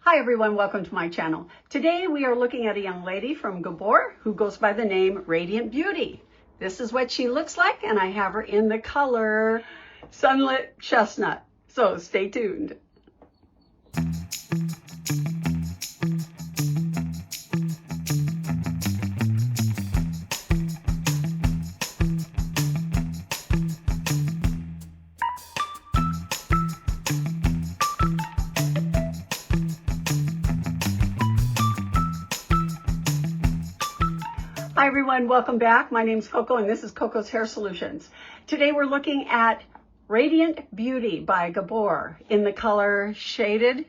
Hi everyone, welcome to my channel. Today we are looking at a young lady from GABOR who goes by the name Radiant Beauty. This is what she looks like, and I have her in the color Sunlit Chestnut. So stay tuned. Hi everyone, welcome back. My name is Coco and this is Coco's Hair Solutions. Today we're looking at Radiant Beauty by GABOR in the color Sunlit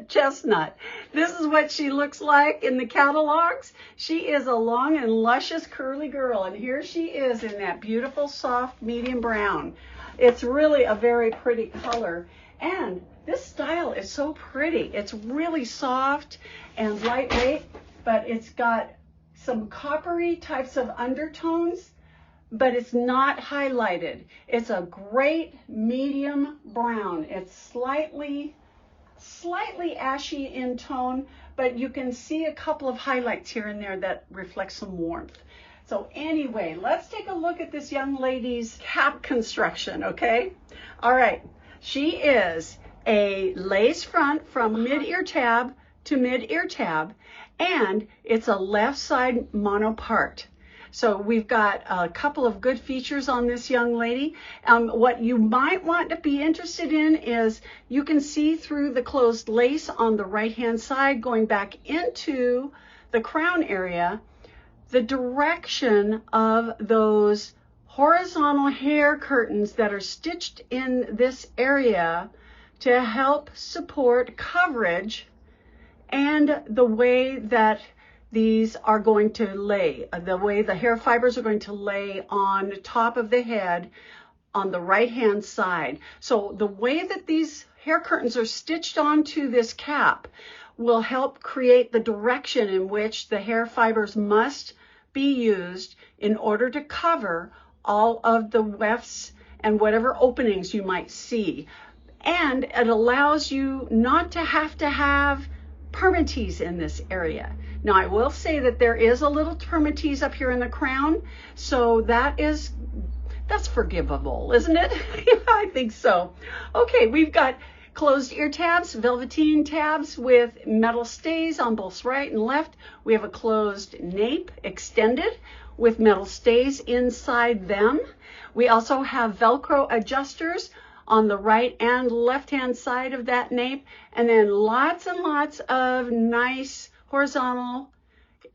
Chestnut. This is what she looks like in the catalogs. She is a long and luscious curly girl, and here she is in that beautiful soft medium brown. It's really a very pretty color, and this style is so pretty. It's really soft and lightweight, but it's got some coppery types of undertones, but it's not highlighted. It's a great medium brown. It's slightly ashy in tone, but you can see a couple of highlights here and there that reflect some warmth. So anyway, let's take a look at this young lady's cap construction, okay? All right, she is a lace front from mid-ear tab to mid-ear tab, and it's a left side mono part. So we've got a couple of good features on this young lady. What you might want to be interested in is you can see through the closed lace on the right hand side going back into the crown area, the direction of those horizontal hair curtains that are stitched in this area to help support coverage, and the way that these are going to lay, the way the hair fibers are going to lay on top of the head on the right hand side. So the way that these hair curtains are stitched onto this cap will help create the direction in which the hair fibers must be used in order to cover all of the wefts and whatever openings you might see. And it allows you not to have permatease in this area. Now I will say that there is a little permatease up here in the crown, so that's forgivable, isn't it? I think so. Okay, we've got closed ear tabs, velveteen tabs with metal stays on both right and left. We have a closed nape extended with metal stays inside them. We also have Velcro adjusters on the right and left hand side of that nape, and then lots and lots of nice horizontal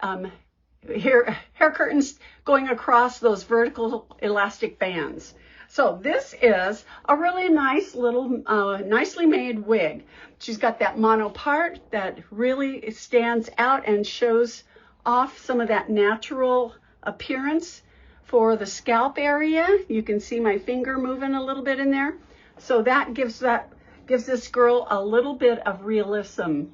hair curtains going across those vertical elastic bands. So this is a really nice little nicely made wig. She's got that mono part that really stands out and shows off some of that natural appearance for the scalp area. You can see my finger moving a little bit in there. So that gives this girl a little bit of realism.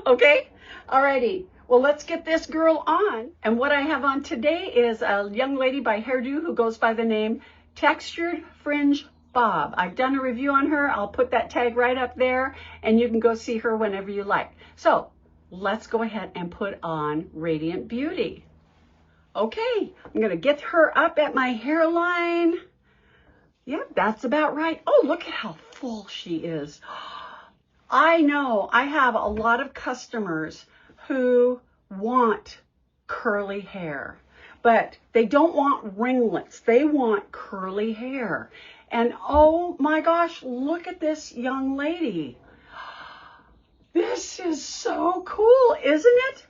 Okay, alrighty. Well, let's get this girl on. And what I have on today is a young lady by Hairdo who goes by the name Textured Fringe Bob. I've done a review on her. I'll put that tag right up there, and you can go see her whenever you like. So let's go ahead and put on Radiant Beauty. Okay, I'm gonna get her up at my hairline. Yeah, that's about right. Oh, look at how full she is. I know I have a lot of customers who want curly hair, but they don't want ringlets. They want curly hair. And oh my gosh, look at this young lady. This is so cool, isn't it?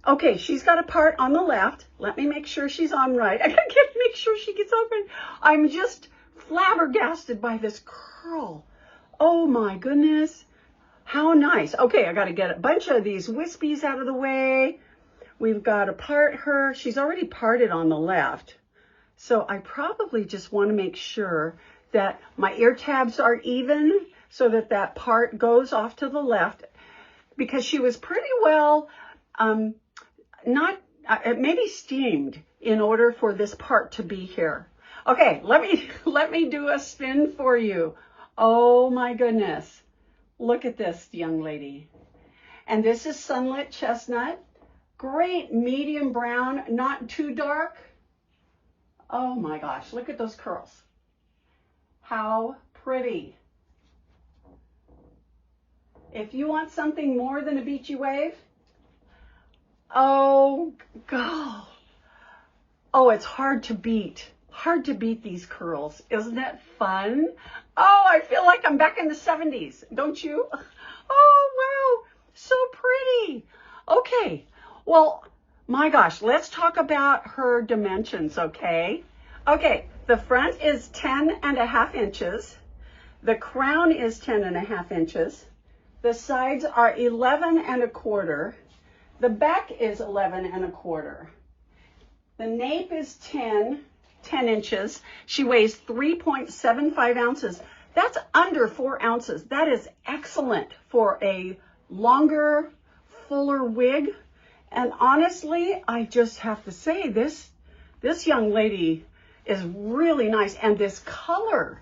Okay, she's got a part on the left. Let me make sure she's on right. I gotta make sure she gets on right. I'm just flabbergasted by this curl. Oh my goodness, how nice. Okay, I got to get a bunch of these wispies out of the way. We've got to part her. She's already parted on the left, so I probably just want to make sure that my ear tabs are even so that that part goes off to the left, because she was pretty well maybe steamed in order for this part to be here. Okay, let me do a spin for you. Oh my goodness. Look at this young lady. And this is SUNLIT Chestnut. Great medium brown, not too dark. Oh my gosh, look at those curls. How pretty. If you want something more than a beachy wave, oh God. Oh, it's hard to beat. Hard to beat these curls. Isn't it fun? Oh, I feel like I'm back in the 70s. Don't you? Oh, wow. So pretty. Okay. Well, my gosh, let's talk about her dimensions, okay? Okay, the front is 10.5 inches. The crown is 10.5 inches. The sides are 11.25. The back is 11.25. The nape is 10 inches. She weighs 3.75 ounces. That's under 4 ounces. That is excellent for a longer, fuller wig. And honestly, I just have to say this young lady is really nice. And this color,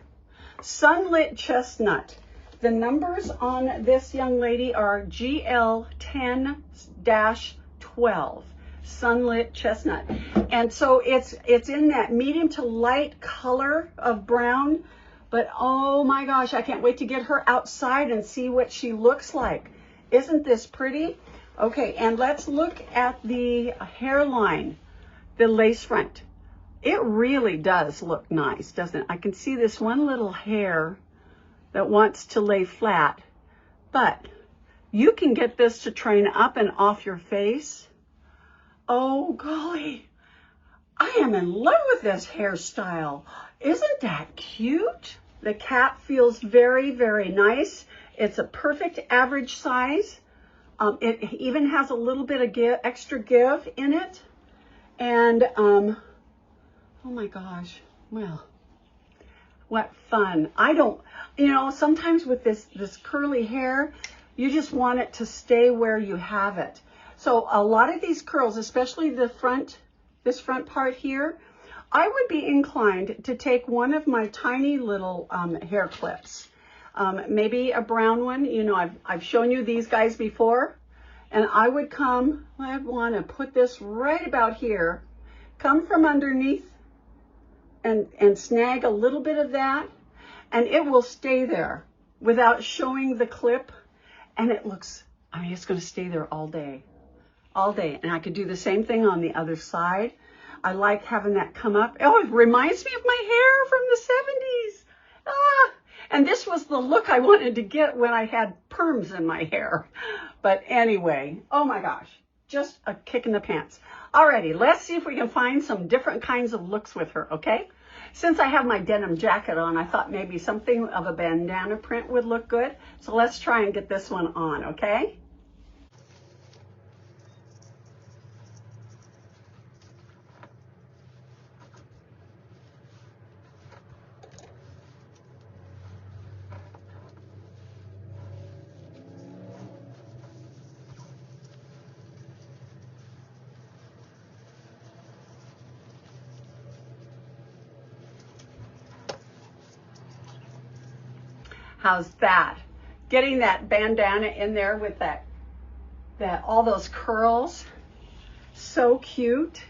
SUNLIT Chestnut. The numbers on this young lady are GL10-12. SUNLIT Chestnut. And so it's in that medium to light color of brown, but oh my gosh, I can't wait to get her outside and see what she looks like. Isn't this pretty? Okay, and let's look at the hairline, the lace front. It really does look nice, doesn't it? I can see this one little hair that wants to lay flat, but you can get this to train up and off your face. Oh golly, I am in love with this hairstyle. Isn't that cute? The cap feels very, very nice. It's a perfect average size. It even has a little bit of extra give in it. And, oh my gosh, well, what fun. I don't, you know, sometimes with this curly hair, you just want it to stay where you have it. So a lot of these curls, especially the front, this front part here, I would be inclined to take one of my tiny little hair clips, maybe a brown one. You know, I've shown you these guys before, and I would I want to put this right about here, come from underneath and snag a little bit of that, and it will stay there without showing the clip, and it looks, I mean, it's going to stay there all day. All day. And I could do the same thing on the other side. I like having that come up. Oh, it reminds me of my hair from the 70s. Ah, and this was the look I wanted to get when I had perms in my hair. But anyway, oh my gosh, just a kick in the pants. Alrighty, let's see if we can find some different kinds of looks with her, okay? Since I have my denim jacket on, I thought maybe something of a bandana print would look good. So let's try and get this one on, okay? How's that? Getting that bandana in there with that all those curls. So cute.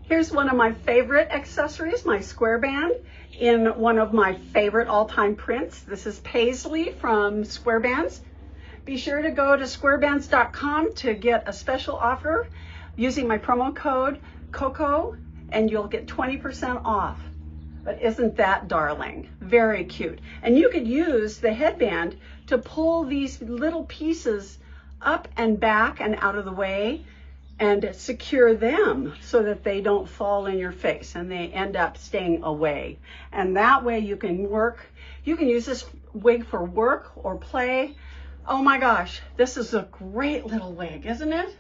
Here's one of my favorite accessories, my square band, in one of my favorite all-time prints. This is Paisley from Square Bands. Be sure to go to squarebands.com to get a special offer using my promo code COCO, and you'll get 20% off. But isn't that darling? Very cute. And you could use the headband to pull these little pieces up and back and out of the way and secure them so that they don't fall in your face and they end up staying away. And that way you can use this wig for work or play. Oh my gosh, this is a great little wig, isn't it?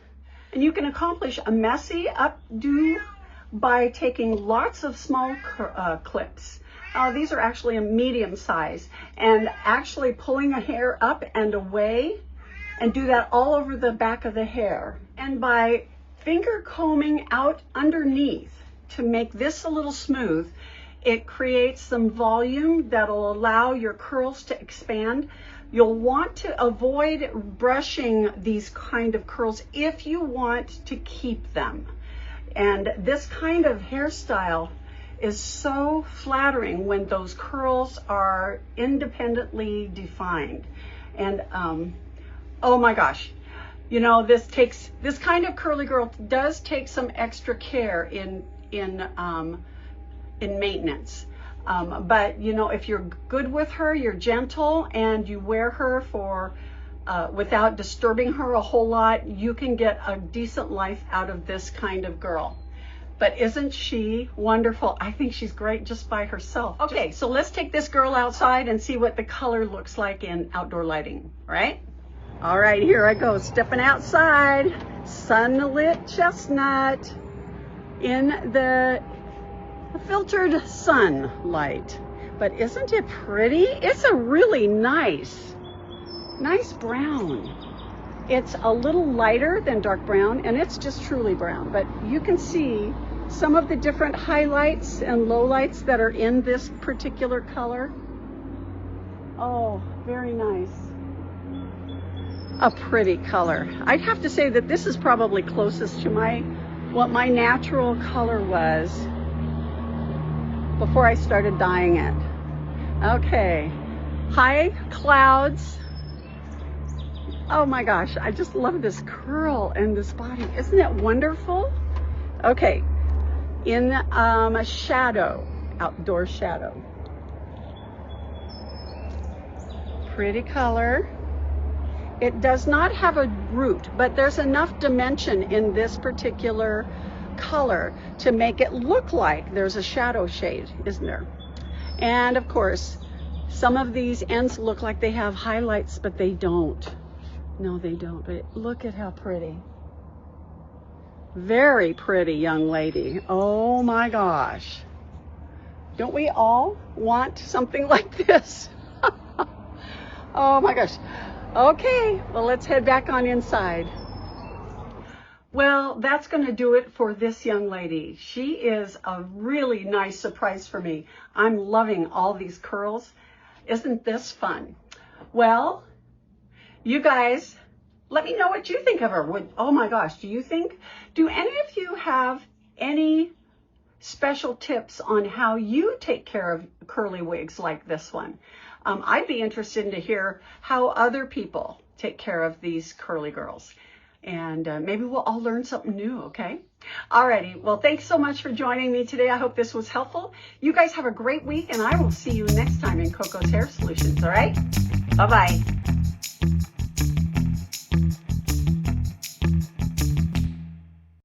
And you can accomplish a messy updo by taking lots of small clips. These are actually a medium size, and actually pulling a hair up and away, and do that all over the back of the hair. And by finger combing out underneath to make this a little smooth, It creates some volume that'll allow your curls to expand. You'll want to avoid brushing these kind of curls if you want to keep them. And this kind of hairstyle is so flattering when those curls are independently defined. And oh my gosh, you know, this kind of curly girl does take some extra care in maintenance. But you know, if you're good with her, you're gentle, and you wear her for without disturbing her a whole lot, you can get a decent life out of this kind of girl. But isn't she wonderful? I think she's great just by herself. Okay, so let's take this girl outside and see what the color looks like in outdoor lighting, right? All right, here I go, stepping outside. Sunlit chestnut in the filtered sunlight. But isn't it pretty? It's a really nice brown. It's a little lighter than dark brown, and it's just truly brown, but you can see some of the different highlights and lowlights that are in this particular color. Oh, very nice. A pretty color. I'd have to say that this is probably closest to what my natural color was before I started dyeing it. Okay, high clouds. Oh my gosh, I just love this curl and this body. Isn't it wonderful? Okay, in a shadow, outdoor shadow. Pretty color. It does not have a root, but there's enough dimension in this particular color to make it look like there's a shadow shade, isn't there? And of course, some of these ends look like they have highlights, but they don't. No, they don't, but look at how pretty. Very pretty young lady. Oh my gosh. Don't we all want something like this? Oh my gosh. Okay, well, let's head back on inside. Well, that's going to do it for this young lady. She is a really nice surprise for me. I'm loving all these curls. Isn't this fun? Well, you guys, let me know what you think of her. Oh my gosh, do any of you have any special tips on how you take care of curly wigs like this one? I'd be interested to hear how other people take care of these curly girls. And maybe we'll all learn something new, okay? Alrighty, well, thanks so much for joining me today. I hope this was helpful. You guys have a great week, and I will see you next time in Coco's Hair Solutions, all right? Bye-bye.